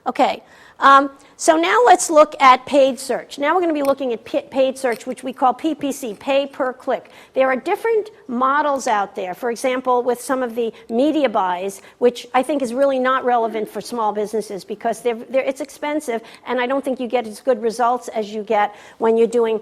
Okay, so now let's look at paid search. Now we're going to be looking at paid search, which we call PPC, pay per click. There are different models out there. For example, with some of the media buys, which I think is really not relevant for small businesses because it's expensive, and I don't think you get as good results as you get when you're doing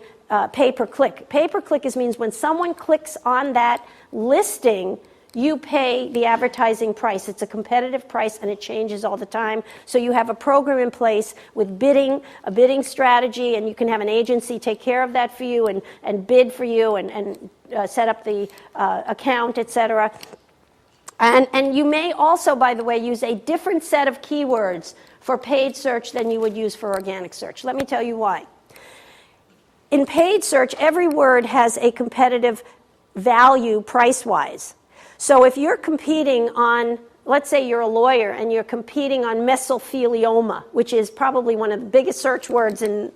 pay per click. Pay per click means when someone clicks on that listing, you pay the advertising price. It's a competitive price, and it changes all the time. So you have a program in place with a bidding strategy, and you can have an agency take care of that for you and bid for you and set up the account, etc. And you may also, by the way, use a different set of keywords for paid search than you would use for organic search. Let me tell you why. In paid search, every word has a competitive value price-wise. So if you're competing on, let's say you're a lawyer and you're competing on mesothelioma, which is probably one of the biggest search words, and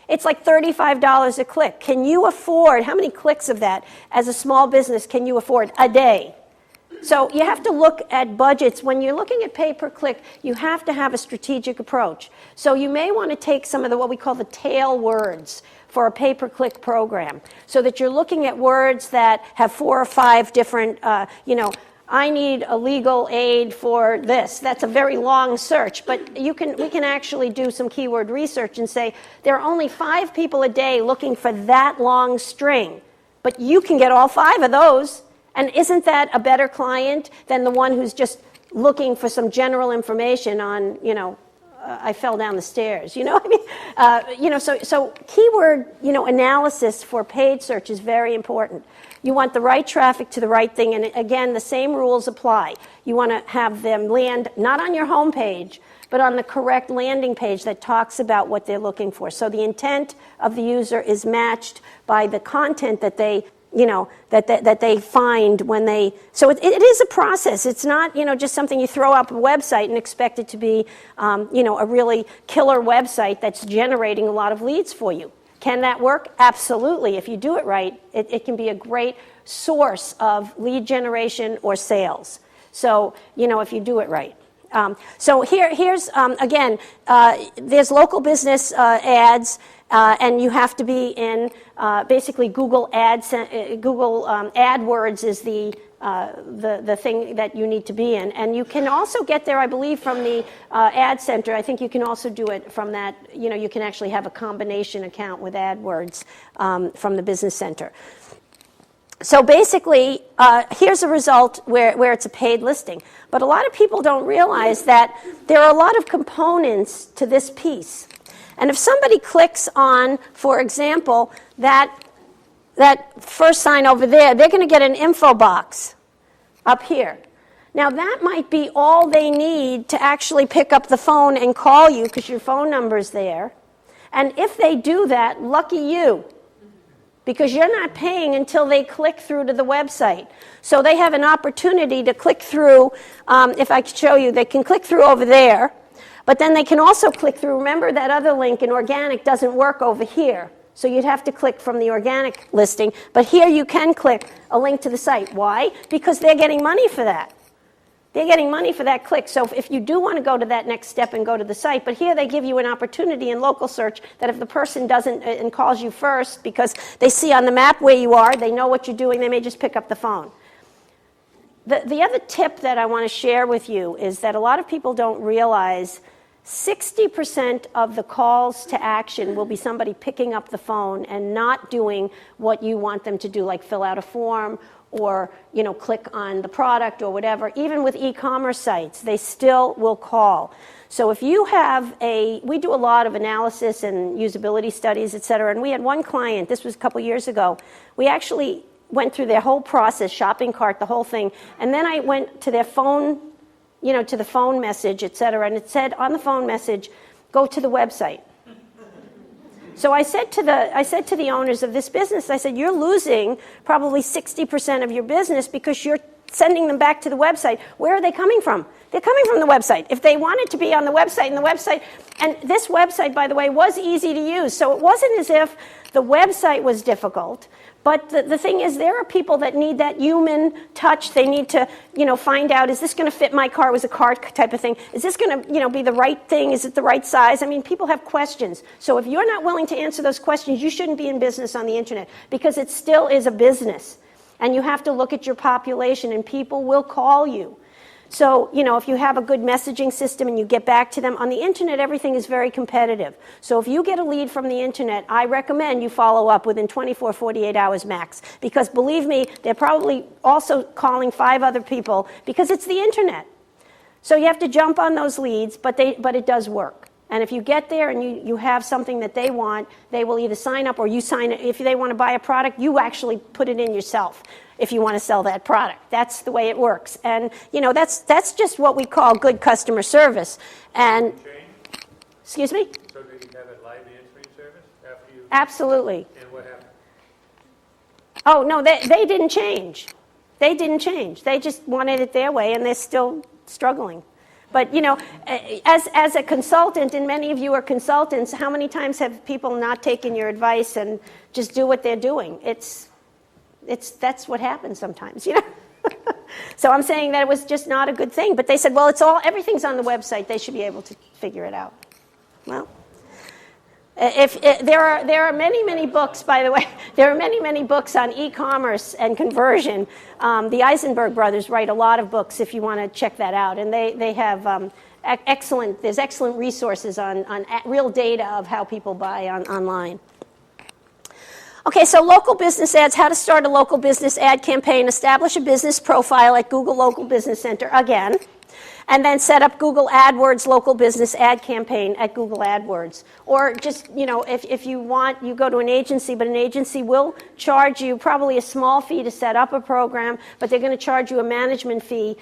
it's like $35 a click. Can you afford, how many clicks of that as a small business can you afford a day? So you have to look at budgets. When you're looking at pay per click, you have to have a strategic approach. So you may want to take some of what we call the tail words for a pay-per-click program, so that you're looking at words that have 4 or 5 different, I need a legal aid for this. That's a very long search, but we can actually do some keyword research and say there are only 5 people a day looking for that long string, but you can get all 5 of those, and isn't that a better client than the one who's just looking for some general information on, I fell down the stairs, So keyword, analysis for paid search is very important. You want the right traffic to the right thing, and again, the same rules apply. You want to have them land not on your home page, but on the correct landing page that talks about what they're looking for. So the intent of the user is matched by the content that they that they find when they, so it is a process. It's not, just something you throw up a website and expect it to be, a really killer website that's generating a lot of leads for you. Can that work? Absolutely. If you do it right, it can be a great source of lead generation or sales. So, if you do it right. So here's, again, there's local business ads, and you have to be in basically Google AdWords is the thing that you need to be in. And you can also get there, I believe, from the Ad Center. I think you can also do it from that, you can actually have a combination account with AdWords from the Business Center. So basically, here's a result where it's a paid listing. But a lot of people don't realize that there are a lot of components to this piece. And if somebody clicks on, for example, that first sign over there, they're going to get an info box up here. Now, that might be all they need to actually pick up the phone and call you because your phone number's there. And if they do that, lucky you, because you're not paying until they click through to the website. So they have an opportunity to click through. If I could show you, they can click through over there, but then they can also click through. Remember that other link in organic doesn't work over here. So you'd have to click from the organic listing. But here you can click a link to the site. Why? Because they're getting money for that. They're getting money for that click. So if you do want to go to that next step and go to the site, but here they give you an opportunity in local search that if the person doesn't and calls you first because they see on the map where you are, they know what you're doing, they may just pick up the phone. The other tip that I want to share with you is that a lot of people don't realize 60% of the calls to action will be somebody picking up the phone and not doing what you want them to do, like fill out a form or click on the product or whatever. Even with e-commerce sites, they still will call. So if you have we do a lot of analysis and usability studies, et cetera, and we had one client, this was a couple years ago, we actually went through their whole process, shopping cart, the whole thing, and then I went to their phone, to the phone message, et cetera, and it said on the phone message, go to the website. So I said to the owners of this business, I said, you're losing probably 60% of your business because you're sending them back to the website. Where are they coming from? They're coming from the website. If they wanted to be on the website, and this website, by the way, was easy to use. So it wasn't as if the website was difficult, But the thing is, there are people that need that human touch. They need to, find out, is this going to fit my car? It was a car type of thing. Is this going to, be the right thing? Is it the right size? I mean, people have questions. So if you're not willing to answer those questions, you shouldn't be in business on the internet, because it still is a business. And you have to look at your population, and people will call you. So, if you have a good messaging system and you get back to them, on the internet, everything is very competitive. So if you get a lead from the internet, I recommend you follow up within 24, 48 hours max. Because believe me, they're probably also calling 5 other people, because it's the internet. So you have to jump on those leads, but it does work. And if you get there and you have something that they want, they will either sign up or you sign it. If they want to buy a product, you actually put it in yourself if you want to sell that product. That's the way it works. And, that's just what we call good customer service. And, excuse me? So did you have a live answering service after you? Absolutely. And what happened? Oh, no, they didn't change. They didn't change. They just wanted it their way, and they're still struggling. But, as a consultant, and many of you are consultants, how many times have people not taken your advice and just do what they're doing? That's what happens sometimes, So I'm saying that it was just not a good thing. But they said, well, everything's on the website. They should be able to figure it out. Well, there are many books, by the way. There are many books on e-commerce and conversion. The Eisenberg brothers write a lot of books if you want to check that out, and they have there's excellent resources on real data of how people buy online. Okay, so local business ads, how to start a local business ad campaign, establish a business profile at Google Local Business Center again, and then set up Google AdWords local business ad campaign at Google AdWords. Or just, if you want, you go to an agency, but an agency will charge you probably a small fee to set up a program, but they're going to charge you a management fee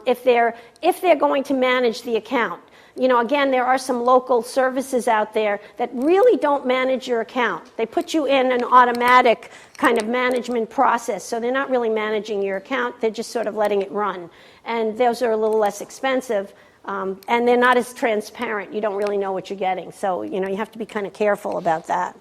if they're going to manage the account. Again, there are some local services out there that really don't manage your account. They put you in an automatic kind of management process, so they're not really managing your account. They're just sort of letting it run. And those are a little less expensive, and they're not as transparent. You don't really know what you're getting. So, you have to be kind of careful about that.